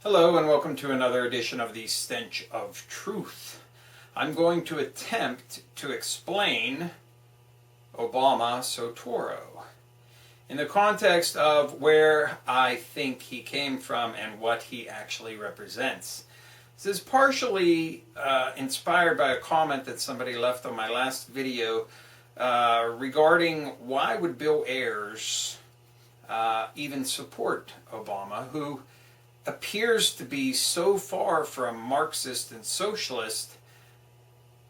Hello and welcome to another edition of the Stench of Truth. I'm going to attempt to explain Obama Sotoro in the context of where I think he came from and what he actually represents. This is partially inspired by a comment that somebody left on my last video regarding why would Bill Ayers even support Obama, who appears to be so far from Marxist and socialist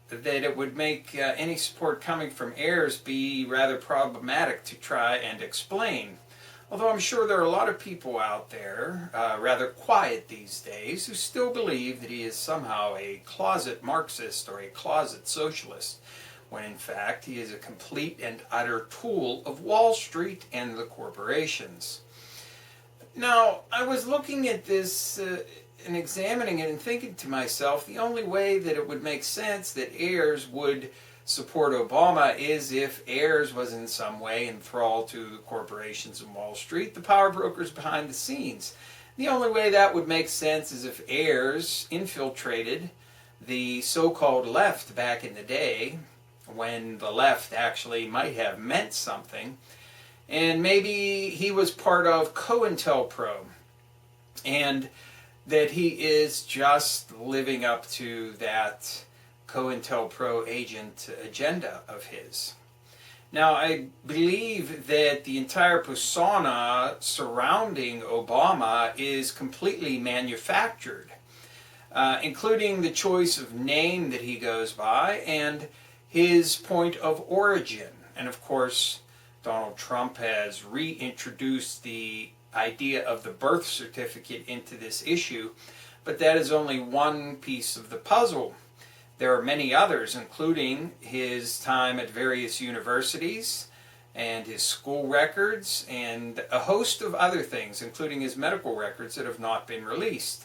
that it would make any support coming from Ayers be rather problematic to try and explain. Although I'm sure there are a lot of people out there, rather quiet these days, who still believe that he is somehow a closet Marxist or a closet socialist, when in fact he is a complete and utter tool of Wall Street and the corporations. Now, I was looking at this and examining it and thinking to myself, the only way that it would make sense that Ayers would support Obama is if Ayers was in some way enthralled to the corporations in Wall Street, the power brokers behind the scenes. The only way that would make sense is if Ayers infiltrated the so-called left back in the day, when the left actually might have meant something. And maybe he was part of COINTELPRO, and that he is just living up to that COINTELPRO agent agenda of his. Now, I believe that the entire persona surrounding Obama is completely manufactured, including the choice of name that he goes by and his point of origin. And of course, Donald Trump has reintroduced the idea of the birth certificate into this issue, but that is only one piece of the puzzle. There are many others, including his time at various universities and his school records and a host of other things, including his medical records that have not been released.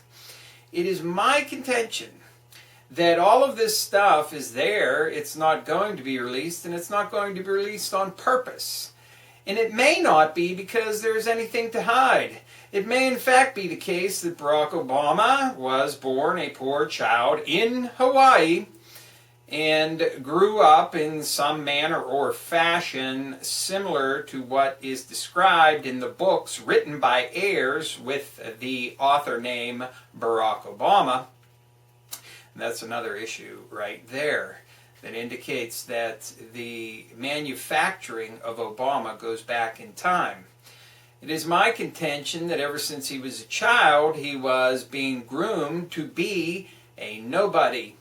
It is my contention that all of this stuff is there, it's not going to be released, and it's not going to be released on purpose. And it may not be because there's anything to hide. It may in fact be the case that Barack Obama was born a poor child in Hawaii and grew up in some manner or fashion similar to what is described in the books written by Ayers with the author name Barack Obama. That's another issue right there that indicates that the manufacturing of Obama goes back in time. It is my contention that ever since he was a child, he was being groomed to be a nobody.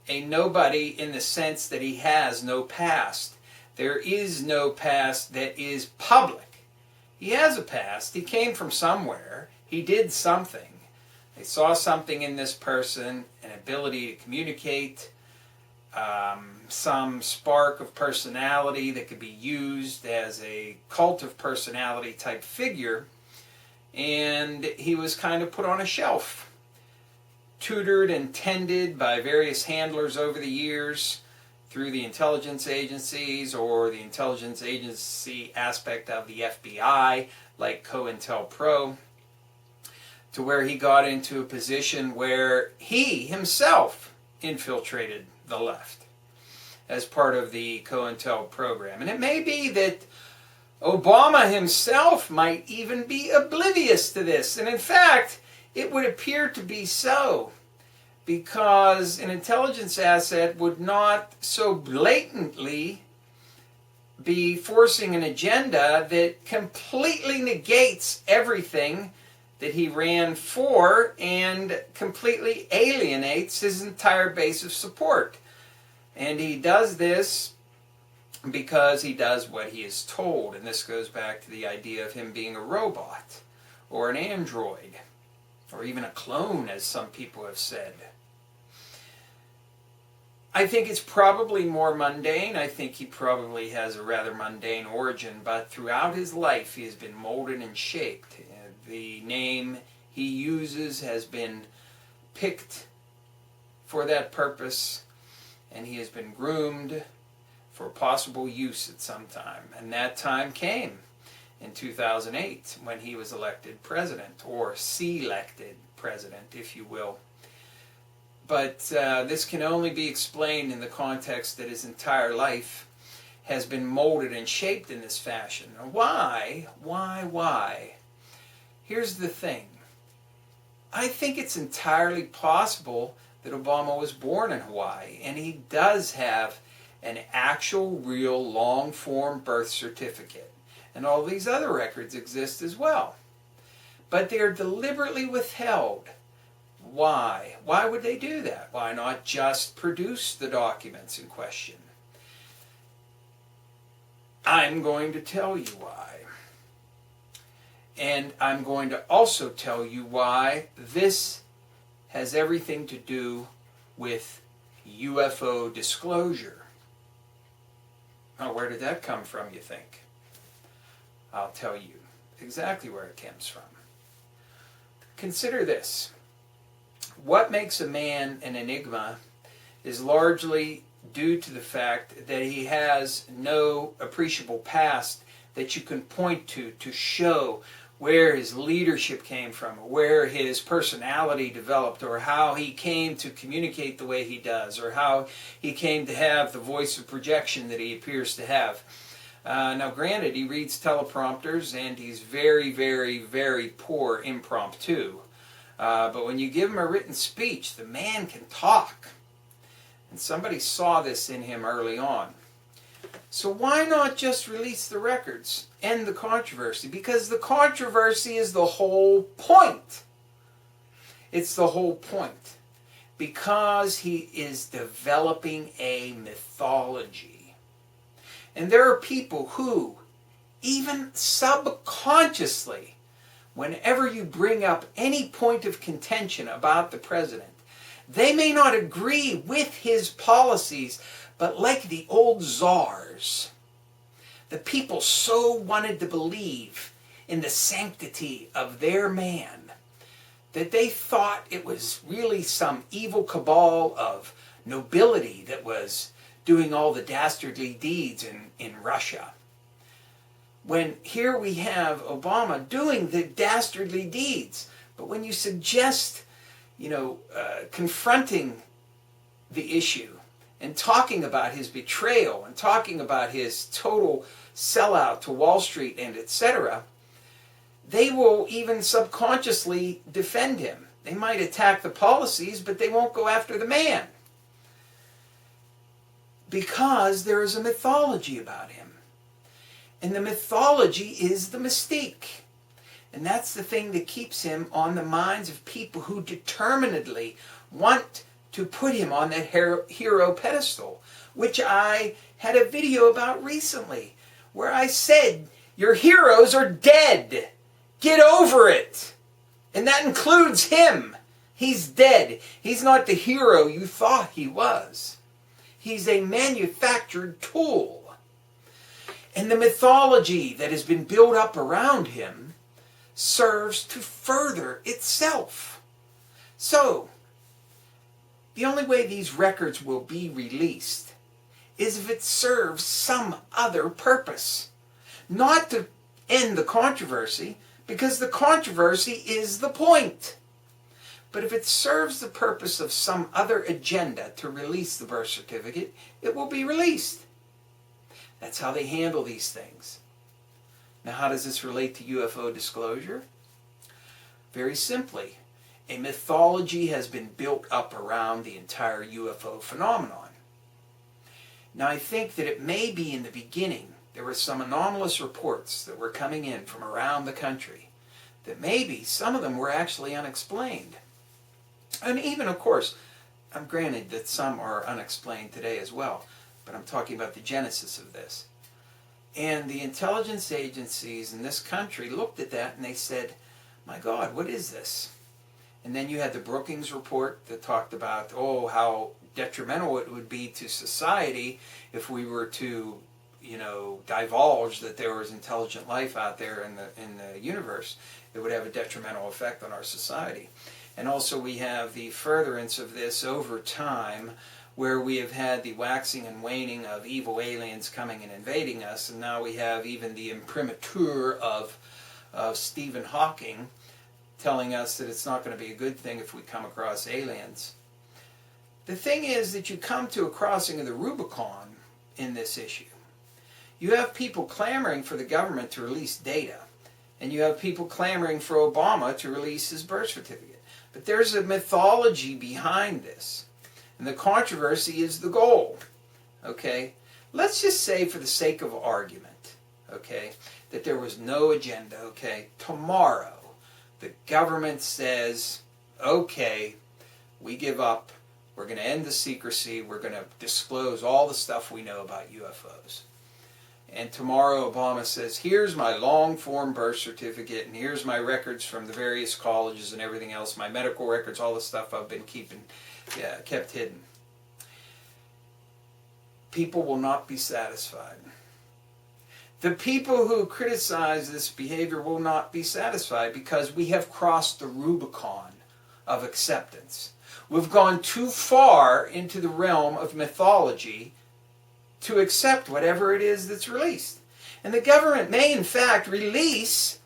A nobody in the sense that he has no past. There is no past that is public. He has a past. He came from somewhere. He did something. They saw something in this person, an ability to communicate, some spark of personality that could be used as a cult of personality type figure, and he was kind of put on a shelf, tutored and tended by various handlers over the years through the intelligence agencies or the intelligence agency aspect of the FBI, like COINTELPRO, to where he got into a position where he himself infiltrated the left as part of the COINTEL program. And it may be that Obama himself might even be oblivious to this. And in fact, it would appear to be so, because an intelligence asset would not so blatantly be forcing an agenda that completely negates everything that he ran for and completely alienates his entire base of support. And he does this because he does what he is told. And this goes back to the idea of him being a robot or an android or even a clone, as some people have said. I think it's probably more mundane. I think he probably has a rather mundane origin, but throughout his life he has been molded and shaped. The name he uses has been picked for that purpose, and he has been groomed for possible use at some time. And that time came in 2008 when he was elected president, or selected president, if you will. But this can only be explained in the context that his entire life has been molded and shaped in this fashion. Why? Why? Here's the thing. I think it's entirely possible that Obama was born in Hawaii, and he does have an actual, real, long-form birth certificate. And all these other records exist as well. But they're deliberately withheld. Why? Why would they do that? Why not just produce the documents in question? I'm going to tell you why. And I'm going to also tell you why this has everything to do with UFO disclosure. Now, where did that come from, you think? I'll tell you exactly where it comes from. Consider this. What makes a man an enigma is largely due to the fact that he has no appreciable past that you can point to show where his leadership came from, where his personality developed, or how he came to communicate the way he does, or how he came to have the voice of projection that he appears to have. Now granted, he reads teleprompters and he's very, very, very poor impromptu. But when you give him a written speech, the man can talk. And somebody saw this in him early on. So why not just release the records? End the controversy. Because the controversy is the whole point. It's the whole point. Because he is developing a mythology. And there are people who, even subconsciously, whenever you bring up any point of contention about the president, they may not agree with his policies, but like the old czars, the people so wanted to believe in the sanctity of their man that they thought it was really some evil cabal of nobility that was doing all the dastardly deeds in Russia. When here we have Obama doing the dastardly deeds, but when you suggest, confronting the issue and talking about his betrayal and talking about his total sellout to Wall Street and etc., they will even subconsciously defend him. They might attack the policies, but they won't go after the man. Because there is a mythology about him. And the mythology is the mystique. And that's the thing that keeps him on the minds of people who determinedly want to put him on that hero pedestal, which I had a video about recently, where I said, your heroes are dead. Get over it. And that includes him. He's dead. He's not the hero you thought he was. He's a manufactured tool. And the mythology that has been built up around him serves to further itself. So, the only way these records will be released is if it serves some other purpose. Not to end the controversy, because the controversy is the point. But if it serves the purpose of some other agenda to release the birth certificate, it will be released. That's how they handle these things. Now, how does this relate to UFO disclosure? Very simply, a mythology has been built up around the entire UFO phenomenon. Now, I think that it may be in the beginning there were some anomalous reports that were coming in from around the country, that maybe some of them were actually unexplained. And even, of course, I'm granted that some are unexplained today as well, but I'm talking about the genesis of this. And the intelligence agencies in this country looked at that and they said, my God, what is this? And then you had the Brookings report that talked about, how detrimental it would be to society if we were to, divulge that there was intelligent life out there in the universe. It would have a detrimental effect on our society. And also we have the furtherance of this over time, where we have had the waxing and waning of evil aliens coming and invading us, and now we have even the imprimatur of Stephen Hawking telling us that it's not going to be a good thing if we come across aliens. The thing is that you come to a crossing of the Rubicon in this issue. You have people clamoring for the government to release data, and you have people clamoring for Obama to release his birth certificate. But there's a mythology behind this, and the controversy is the goal. Okay? Let's just say, for the sake of argument, okay, that there was no agenda. Okay? Tomorrow, the government says, okay, we give up. We're going to end the secrecy. We're going to disclose all the stuff we know about UFOs. And tomorrow Obama says, here's my long-form birth certificate, and here's my records from the various colleges and everything else, my medical records, all the stuff I've been kept hidden. People will not be satisfied. The people who criticize this behavior will not be satisfied because we have crossed the Rubicon of acceptance. We've gone too far into the realm of mythology to accept whatever it is that's released. And the government may, in fact, release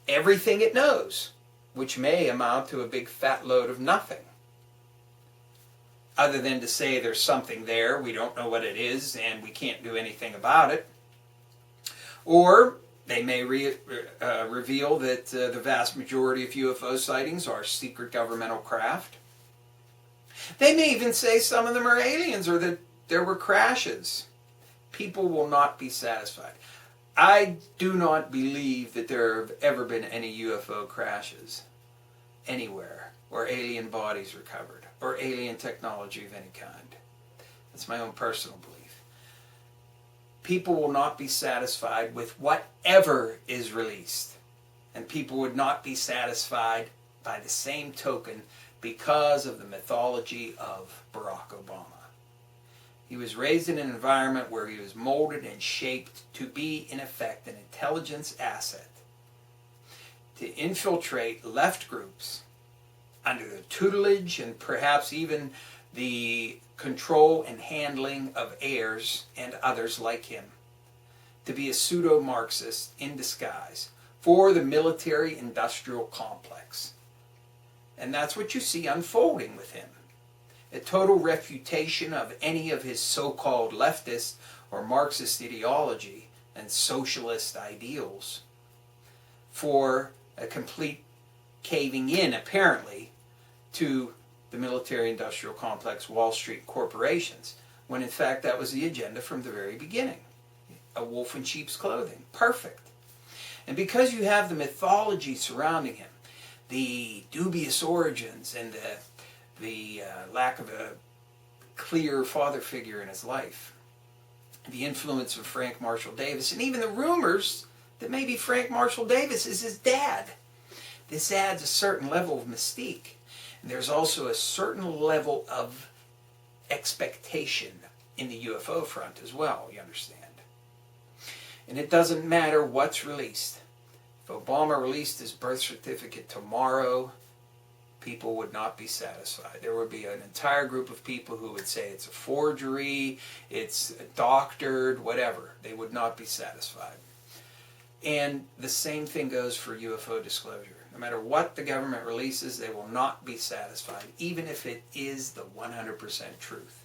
everything it knows, which may amount to a big fat load of nothing. Other than to say there's something there, we don't know what it is, and we can't do anything about it. Or they may reveal that the vast majority of UFO sightings are secret governmental craft. They may even say some of them are aliens, or that there were crashes. People will not be satisfied. I do not believe that there have ever been any UFO crashes anywhere, or alien bodies recovered, or alien technology of any kind. That's my own personal belief. People will not be satisfied with whatever is released. And people would not be satisfied by the same token because of the mythology of Barack Obama. He was raised in an environment where he was molded and shaped to be, in effect, an intelligence asset, to infiltrate left groups under the tutelage and perhaps even the control and handling of Ayers and others like him, to be a pseudo-Marxist in disguise for the military-industrial complex. And that's what you see unfolding with him. A total refutation of any of his so-called leftist or Marxist ideology and socialist ideals, for a complete caving in, apparently, to the military-industrial complex, Wall Street corporations, when in fact that was the agenda from the very beginning. A wolf in sheep's clothing. Perfect. And because you have the mythology surrounding him, the dubious origins and the lack of a clear father figure in his life, the influence of Frank Marshall Davis, and even the rumors that maybe Frank Marshall Davis is his dad. This adds a certain level of mystique. And there's also a certain level of expectation in the UFO front as well, you understand. And it doesn't matter what's released. If Obama released his birth certificate tomorrow, people would not be satisfied. There would be an entire group of people who would say it's a forgery, it's doctored, whatever. They would not be satisfied. And the same thing goes for UFO disclosure. No matter what the government releases, they will not be satisfied, even if it is the 100% truth.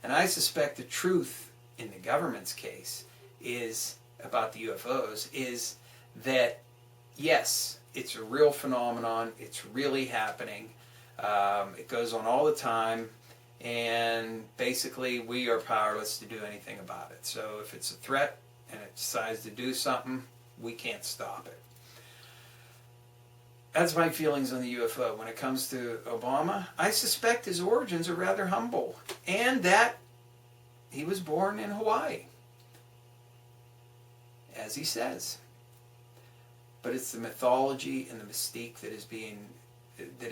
And I suspect the truth in the government's case is about the UFOs is that, yes, it's a real phenomenon, it's really happening, it goes on all the time, and basically we are powerless to do anything about it. So if it's a threat and it decides to do something, we can't stop it. That's my feelings on the UFO. When it comes to Obama, I suspect his origins are rather humble, and that he was born in Hawaii, as he says. But it's the mythology and the mystique that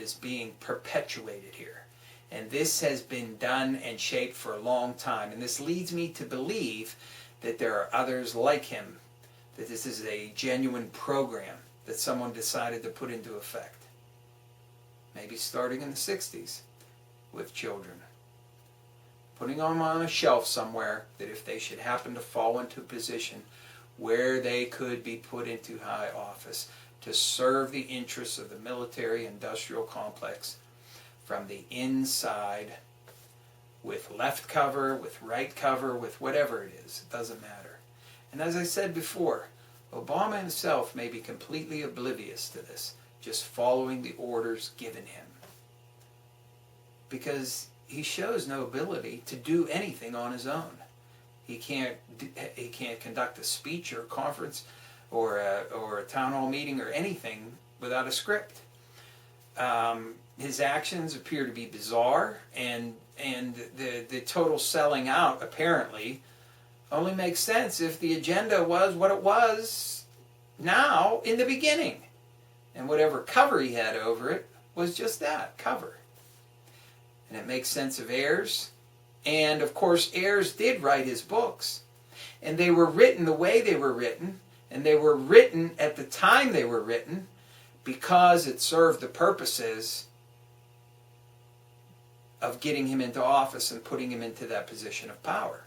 is being perpetuated here. And this has been done and shaped for a long time. And this leads me to believe that there are others like him, that this is a genuine program that someone decided to put into effect. Maybe starting in the 60s with children. Putting them on a shelf somewhere that if they should happen to fall into a position where they could be put into high office, to serve the interests of the military-industrial complex from the inside, with left cover, with right cover, with whatever it is. It doesn't matter. And as I said before, Obama himself may be completely oblivious to this, just following the orders given him. Because he shows no ability to do anything on his own. He can't conduct a speech or a conference or a town hall meeting or anything without a script. His actions appear to be bizarre, and the total selling out apparently only makes sense if the agenda was what it was now in the beginning. And whatever cover he had over it was just that, cover. And it makes sense of Ayers. And of course Ayers did write his books. And they were written the way they were written. And they were written at the time they were written because it served the purposes of getting him into office and putting him into that position of power.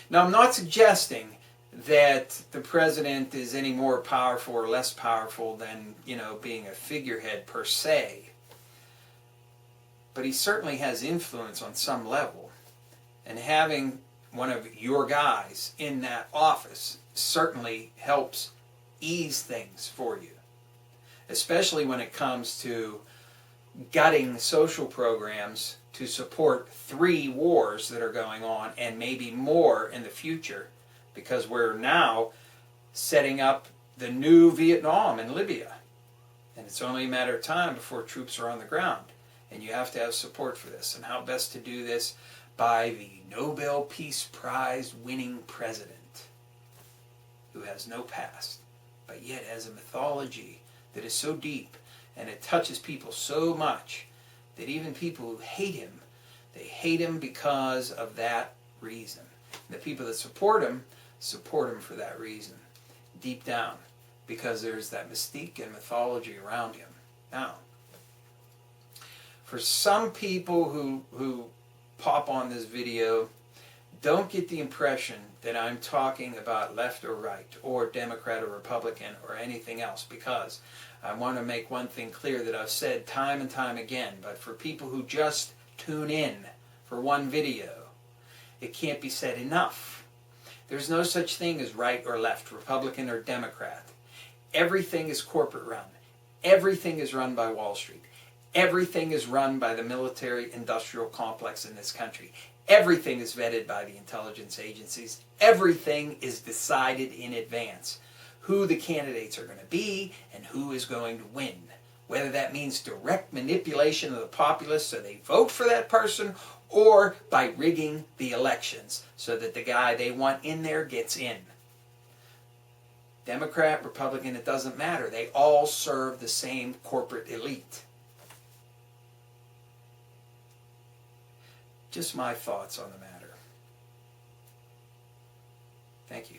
Now, I'm not suggesting that the president is any more powerful or less powerful than, being a figurehead per se. But he certainly has influence on some level. And having one of your guys in that office certainly helps ease things for you. Especially when it comes to gutting social programs to support 3 wars that are going on, and maybe more in the future, because we're now setting up the new Vietnam in Libya. And it's only a matter of time before troops are on the ground. And you have to have support for this. And how best to do this? By the Nobel Peace Prize winning president, who has no past, but yet has a mythology that is so deep, and it touches people so much that even people who hate him, they hate him because of that reason. And the people that support him for that reason, deep down, because there's that mystique and mythology around him. Now, for some people who pop on this video, don't get the impression that I'm talking about left or right, or Democrat or Republican, or anything else, because I want to make one thing clear that I've said time and time again, but for people who just tune in for one video, it can't be said enough. There's no such thing as right or left, Republican or Democrat. Everything is corporate run. Everything is run by Wall Street. Everything is run by the military-industrial complex in this country. Everything is vetted by the intelligence agencies. Everything is decided in advance. Who the candidates are going to be and who is going to win. Whether that means direct manipulation of the populace so they vote for that person, or by rigging the elections so that the guy they want in there gets in. Democrat, Republican, it doesn't matter. They all serve the same corporate elite. Just my thoughts on the matter. Thank you.